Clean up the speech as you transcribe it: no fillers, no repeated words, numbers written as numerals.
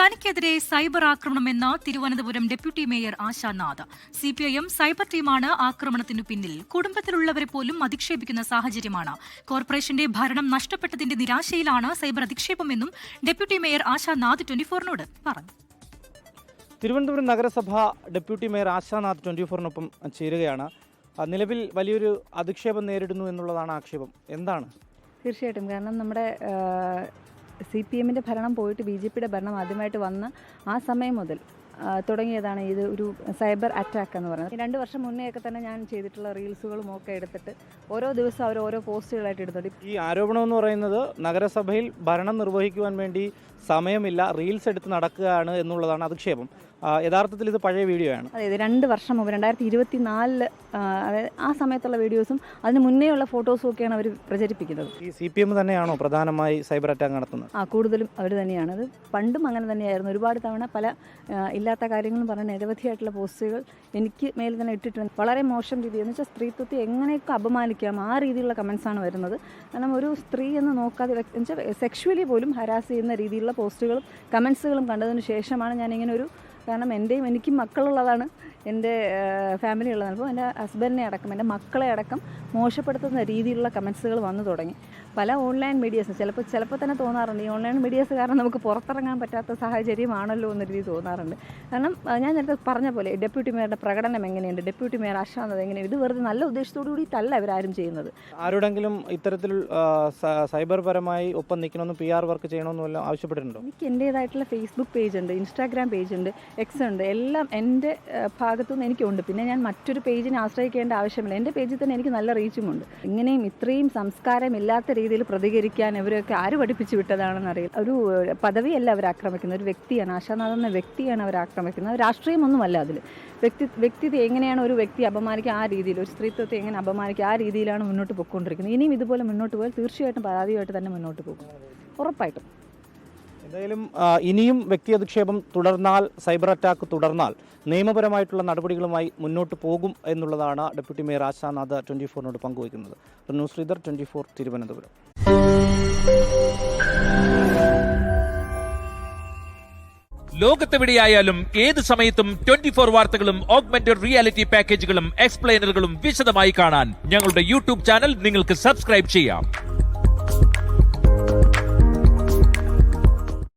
തനിക്കെതിരെ സൈബർ ആക്രമണമെന്ന് Thiruvananthapuram deputy mayor Ashanath. CPIM cyber ടീമാണ് ആക്രമണത്തിനു പിന്നിൽ. കുടുംബത്തിലുള്ളവരെ പോലും അധിക്ഷേപിക്കുന്ന സാഹചര്യമാണ്. കോർപ്പറേഷന്റെ ഭരണം നഷ്ടപ്പെട്ടതിന്റെ നിരാശയിലാണ് സൈബർ അധിക്ഷേപമെന്നും ഡെപ്യൂട്ടി മേയർ ആശാനാഥ് 24-നോട് പറഞ്ഞു. തിരുവനന്തപുരം നഗരസഭ ഡെപ്യൂട്ടി മേയർ ആശാനാഥ് 24-നൊപ്പം ചേരുകയാണ്. നിലവിൽ വലിയൊരു അധിക്ഷേപം നേരിടുന്നു എന്നുള്ളതാണ് ആക്ഷേപം. എന്താണ്? തീർച്ചയായിട്ടും. കാരണം നമ്മുടെ CPM-ന്റെ ഭരണം പോയിട്ട് BJP-യുടെ ഭരണം ആദ്യമായിട്ട് വന്ന ആ സമയം മുതൽ തുടങ്ങിയതാണ് ഇത് ഒരു സൈബർ അറ്റാക്ക് എന്ന് പറയുന്നത്. 2 വർഷം മുന്നേയൊക്കെ തന്നെ ഞാൻ ചെയ്തിട്ടുള്ള റീൽസുകളും ഒക്കെ എടുത്തിട്ട് ഓരോ ദിവസം അവർ ഓരോ പോസ്റ്റുകളായിട്ട് എടുത്തോണ്ട് ഈ ആരോപണം എന്ന് പറയുന്നത് നഗരസഭയിൽ ഭരണം നിർവഹിക്കുവാൻ വേണ്ടി സമയമില്ല, റീൽസ് എടുത്ത് നടക്കുകയാണ് എന്നുള്ളതാണ് അധിക്ഷേപം. യഥാർത്ഥത്തിൽ ഇത് പഴയ വീഡിയോ ആണ്. അതെ, 2 വർഷം മുമ്പ് 2024 അതായത് ആ സമയത്തുള്ള വീഡിയോസും അതിന് മുന്നേയുള്ള ഫോട്ടോസും ഒക്കെയാണ് അവർ പ്രചരിപ്പിക്കുന്നത്. ഈ CPM തന്നെയാണോ പ്രധാനമായി സൈബർ അറ്റാക്ക് നടത്തുന്നത്? കൂടുതലും അവർ തന്നെയാണ്. അത് പണ്ടും അങ്ങനെ തന്നെയായിരുന്നു. ഒരുപാട് തവണ പല ഇല്ലാത്ത കാര്യങ്ങളും പറഞ്ഞ നിരവധിയായിട്ടുള്ള പോസ്റ്റുകൾ എനിക്ക് മേലിൽ തന്നെ ഇട്ടിട്ടുണ്ട്. വളരെ മോശം രീതി എന്ന് വെച്ചാൽ സ്ത്രീത്വത്തെ എങ്ങനെയൊക്കെ അപമാനിക്കാം ആ രീതിയിലുള്ള കമൻസാണ് വരുന്നത്. കാരണം ഒരു സ്ത്രീ എന്ന് നോക്കാതെ വെച്ചാൽ സെക്ഷുവലി പോലും ഹരാസ് ചെയ്യുന്ന രീതിയിലുള്ള പോസ്റ്റുകളും കമൻസുകളും കണ്ടതിന് ശേഷമാണ് ഞാനിങ്ങനെ ഒരു കാരണം എനിക്കും മക്കളുള്ളതാണ്, എൻ്റെ ഫാമിലി ഉള്ളതാണ്. അപ്പോൾ എൻ്റെ ഹസ്ബൻഡിനെ അടക്കം എൻ്റെ മക്കളെ അടക്കം മോശപ്പെടുത്തുന്ന രീതിയിലുള്ള കമൻസുകൾ വന്നു തുടങ്ങി. പല ഓൺലൈൻ മീഡിയാസ് ചിലപ്പോൾ തന്നെ തോന്നാറുണ്ട് ഈ ഓൺലൈൻ മീഡിയാസ് കാരണം നമുക്ക് പുറത്തിറങ്ങാൻ പറ്റാത്ത സാഹചര്യമാണല്ലോ എന്ന രീതി തോന്നാറുണ്ട്. കാരണം ഞാൻ നേരത്തെ പറഞ്ഞ പോലെ ഡെപ്യൂട്ടി മേയറുടെ പ്രകടനം എങ്ങനെയുണ്ട്, ഡെപ്യൂട്ടി മേയർ ആശാനാഥ് എങ്ങനെയാണ്, ഇത് വെറുതെ നല്ല ഉദ്ദേശത്തോടു കൂടിയിട്ടല്ല ഇവരാരും ചെയ്യുന്നത്. ആരോടെങ്കിലും ഇത്തരത്തിൽ സൈബർ പരമായി ഒപ്പം നിൽക്കണമെന്ന് PR വർക്ക് ചെയ്യണമെന്നും ആവശ്യപ്പെട്ടിട്ടുണ്ടോ? എനിക്ക് എൻ്റേതായിട്ടുള്ള ഫേസ്ബുക്ക് പേജ് ഉണ്ട്, ഇൻസ്റ്റാഗ്രാം പേജ് ഉണ്ട്, X ഉണ്ട്, എല്ലാം എൻ്റെ ഭാഗത്തുനിന്ന് എനിക്കുണ്ട്. പിന്നെ ഞാൻ മറ്റൊരു പേജിനെ ആശ്രയിക്കേണ്ട ആവശ്യമില്ല. എൻ്റെ പേജിൽ തന്നെ എനിക്ക് നല്ല റീച്ചുമുണ്ട്. ഇങ്ങനെയും ഇത്രയും സംസ്കാരമില്ലാത്ത രീതിയിൽ പ്രതികരിക്കാൻ ഇവരൊക്കെ ആര് പഠിപ്പിച്ചു വിട്ടതാണെന്ന് അറിയില്ല. ഒരു പദവിയല്ല അവർ ആക്രമിക്കുന്നത്, ഒരു വ്യക്തിയാണ്. ആശാനാഥ് എന്ന വ്യക്തിയാണ് അവർ ആക്രമിക്കുന്നത്. രാഷ്ട്രീയമൊന്നുമല്ല അതിൽ. വ്യക്തിത്വം എങ്ങനെയാണ് ഒരു വ്യക്തി അപമാനിക്കുക ആ രീതിയിൽ, ഒരു സ്ത്രീത്വത്തെ എങ്ങനെ അപമാനിക്കുക ആ രീതിയിലാണ് മുന്നോട്ട് പോയിക്കൊണ്ടിരിക്കുന്നത്. ഇനിയും ഇതുപോലെ മുന്നോട്ട് പോയാൽ തീർച്ചയായിട്ടും പരാതിയായിട്ട് തന്നെ മുന്നോട്ട് പോകും, ഉറപ്പായിട്ടും. എന്തായാലും ഇനിയും വ്യക്തി അധിക്ഷേപം തുടർന്നാൽ, സൈബർ അറ്റാക്ക് തുടർന്നാൽ നിയമപരമായിട്ടുള്ള നടപടികളുമായി മുന്നോട്ട് പോകും എന്നുള്ളതാണ് ഡെപ്യൂട്ടി മേയർ ആശാനാഥ് 24-നോട് പങ്കുവയ്ക്കുന്നത്. News reader 24 Thiruvananthapuram. ലോകത്തെവിടെയായാലും ഏത് സമയത്തും 24 വാർത്തകളും ഓഗ്മെന്റഡ് റിയാലിറ്റി പാക്കേജുകളും എക്സ്പ്ലെയിനറുകളും വിശദമായി കാണാൻ ഞങ്ങളുടെ YouTube ചാനൽ നിങ്ങൾക്ക് സബ്സ്ക്രൈബ് ചെയ്യാം.